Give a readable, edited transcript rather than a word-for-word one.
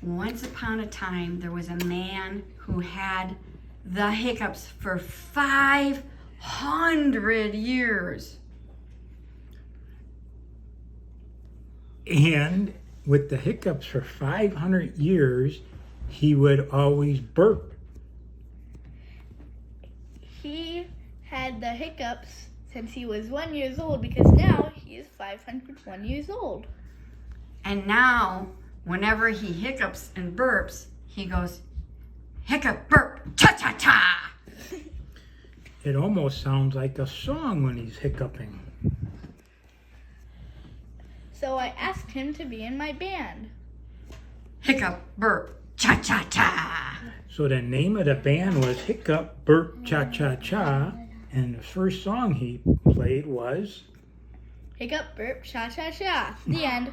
Once upon a time, there was a man who had the hiccups for 500 years. And with the hiccups for 500 years, he would always burp. He had the hiccups since he was 1 year old because now he is 501 years old. And now, whenever he hiccups and burps, he goes, hiccup, burp, cha-cha-cha. It almost sounds like a song when he's hiccuping. So I asked him to be in my band. Hiccup, burp, cha-cha-cha. So the name of the band was Hiccup, Burp, Cha-Cha-Cha, and the first song he played was Hiccup, burp, cha-cha-cha. The end.